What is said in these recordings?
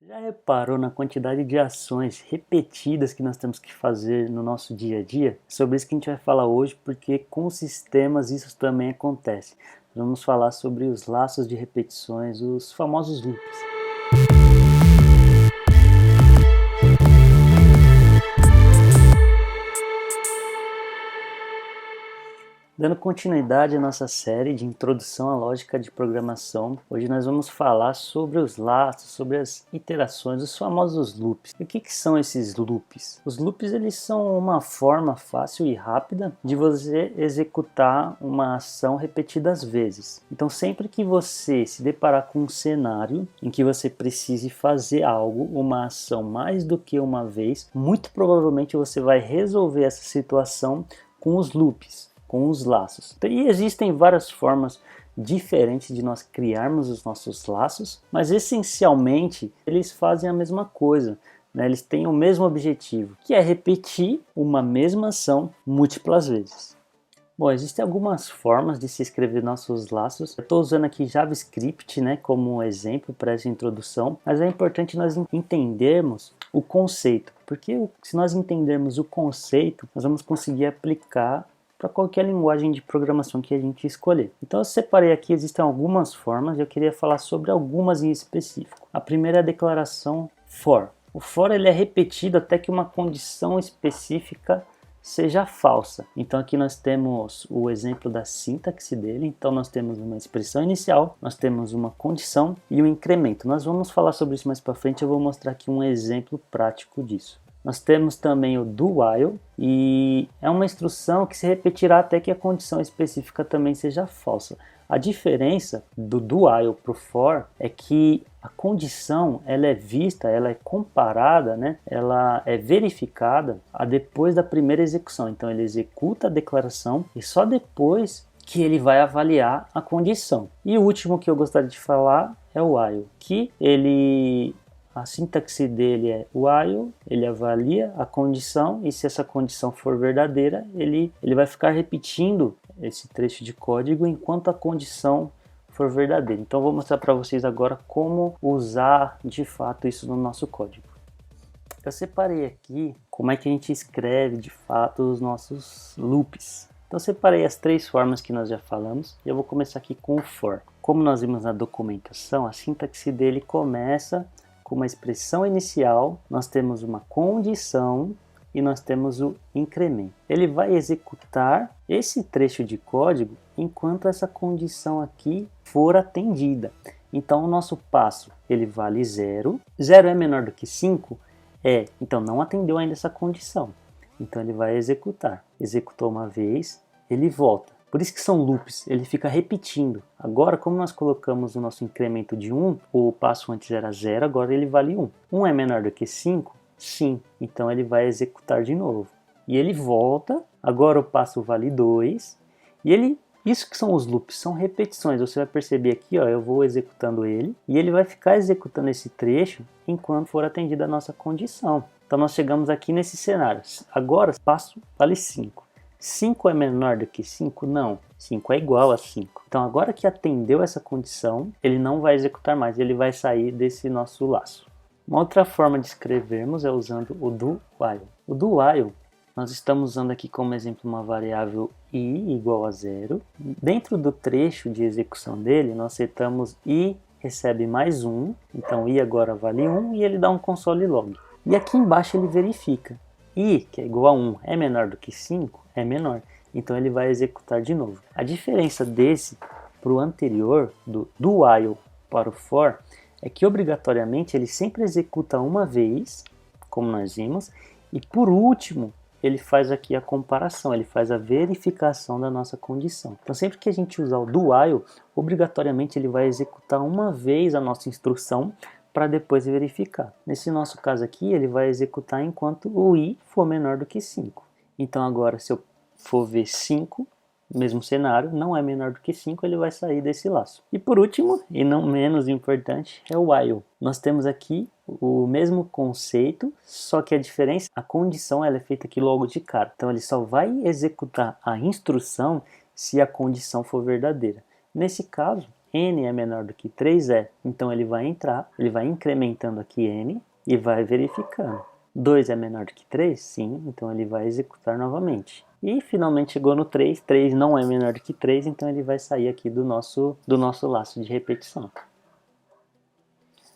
Já reparou na quantidade de ações repetidas que nós temos que fazer no nosso dia a dia? Sobre isso que a gente vai falar hoje, porque com sistemas isso também acontece. Vamos falar sobre os laços de repetições, os famosos loops. Dando continuidade à nossa série de introdução à lógica de programação, hoje nós vamos falar sobre os laços, sobre as iterações, os famosos loops. E o que são esses loops? Os loops eles são uma forma fácil e rápida de você executar uma ação repetidas vezes. Então sempre que você se deparar com um cenário em que você precise fazer algo, uma ação mais do que uma vez, muito provavelmente você vai resolver essa situação com os loops, com os laços. E existem várias formas diferentes de nós criarmos os nossos laços, mas essencialmente eles fazem a mesma coisa, né? Eles têm o mesmo objetivo, que é repetir uma mesma ação múltiplas vezes. Bom, existem algumas formas de se escrever nossos laços. Eu estou usando aqui JavaScript, né, como um exemplo para essa introdução, mas é importante nós entendermos o conceito, porque se nós entendermos o conceito, nós vamos conseguir aplicar para qualquer linguagem de programação que a gente escolher. Então eu separei aqui, existem algumas formas e eu queria falar sobre algumas em específico. A primeira é a declaração for. O for ele é repetido até que uma condição específica seja falsa. Então aqui nós temos o exemplo da sintaxe dele. Então nós temos uma expressão inicial, nós temos uma condição e um incremento. Nós vamos falar sobre isso mais para frente, eu vou mostrar aqui um exemplo prático disso. Nós temos também o do while, e é uma instrução que se repetirá até que a condição específica também seja falsa. A diferença do while para o for é que a condição ela é vista, ela é comparada, né? Ela é verificada depois da primeira execução. Então ele executa a declaração e só depois que ele vai avaliar a condição. E o último que eu gostaria de falar é o while, que a sintaxe dele é while, ele avalia a condição e se essa condição for verdadeira, ele vai ficar repetindo esse trecho de código enquanto a condição for verdadeira. Então eu vou mostrar para vocês agora como usar de fato isso no nosso código. Eu separei aqui como é que a gente escreve de fato os nossos loops. Então eu separei as três formas que nós já falamos e eu vou começar aqui com o for. Como nós vimos na documentação, a sintaxe dele começa com uma expressão inicial, nós temos uma condição e nós temos o incremento. Ele vai executar esse trecho de código enquanto essa condição aqui for atendida. Então o nosso passo ele vale 0. 0 é menor do que 5? Então não atendeu ainda essa condição. Então ele vai executar. Executou uma vez, ele volta. Por isso que são loops, ele fica repetindo. Agora, como nós colocamos o nosso incremento de 1, o passo antes era 0, agora ele vale 1. 1 é menor do que 5? Sim. Então ele vai executar de novo. E ele volta, agora o passo vale 2. E isso que são os loops, são repetições. Você vai perceber aqui, ó, eu vou executando ele, e ele vai ficar executando esse trecho enquanto for atendida a nossa condição. Então nós chegamos aqui nesse cenário. Agora o passo vale 5. 5 é menor do que 5? Não. 5 é igual a 5. Então agora que atendeu essa condição, ele não vai executar mais, ele vai sair desse nosso laço. Uma outra forma de escrevermos é usando o do while. O do while, nós estamos usando aqui como exemplo uma variável i igual a 0. Dentro do trecho de execução dele, nós setamos i recebe mais 1. Então i agora vale 1 e ele dá um console log. E aqui embaixo ele verifica. I, que é igual a 1, é menor do que 5? É menor. Então ele vai executar de novo. A diferença desse para o anterior, do while para o for, é que obrigatoriamente ele sempre executa uma vez, como nós vimos, e por último ele faz aqui a comparação, ele faz a verificação da nossa condição. Então sempre que a gente usar o do while, obrigatoriamente ele vai executar uma vez a nossa instrução para depois verificar. Nesse nosso caso aqui, ele vai executar enquanto o i for menor do que 5. Então agora, se eu for ver 5, mesmo cenário, não é menor do que 5, ele vai sair desse laço. E por último, e não menos importante, é o while. Nós temos aqui o mesmo conceito, só que a diferença, a condição ela é feita aqui logo de cara. Então ele só vai executar a instrução se a condição for verdadeira. Nesse caso, n é menor do que 3? Então ele vai entrar, ele vai incrementando aqui n e vai verificando. 2 é menor do que 3? Sim, então ele vai executar novamente. E finalmente chegou no 3, 3 não é menor do que 3, então ele vai sair aqui do nosso laço de repetição.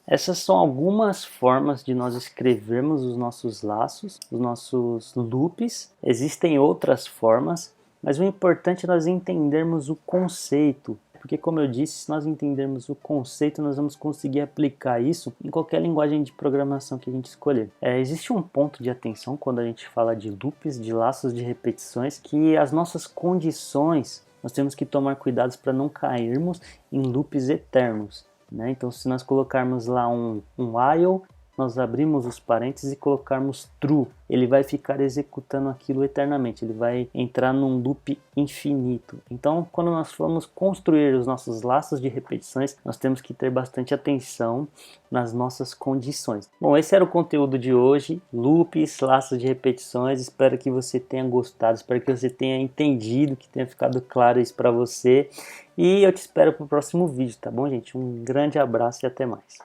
Essas são algumas formas de nós escrevermos os nossos laços, os nossos loops. Existem outras formas, mas o importante é nós entendermos o conceito. Porque, como eu disse, se nós entendermos o conceito, nós vamos conseguir aplicar isso em qualquer linguagem de programação que a gente escolher. Existe um ponto de atenção quando a gente fala de loops, de laços de repetições, que as nossas condições, nós temos que tomar cuidados para não cairmos em loops eternos. Então, se nós colocarmos lá um while, nós abrimos os parênteses e colocarmos true, ele vai ficar executando aquilo eternamente, ele vai entrar num loop infinito. Então, quando nós formos construir os nossos laços de repetições, nós temos que ter bastante atenção nas nossas condições. Bom, esse era o conteúdo de hoje, loops, laços de repetições. Espero que você tenha gostado, espero que você tenha entendido, que tenha ficado claro isso para você. E eu te espero para o próximo vídeo, tá bom, gente? Um grande abraço e até mais.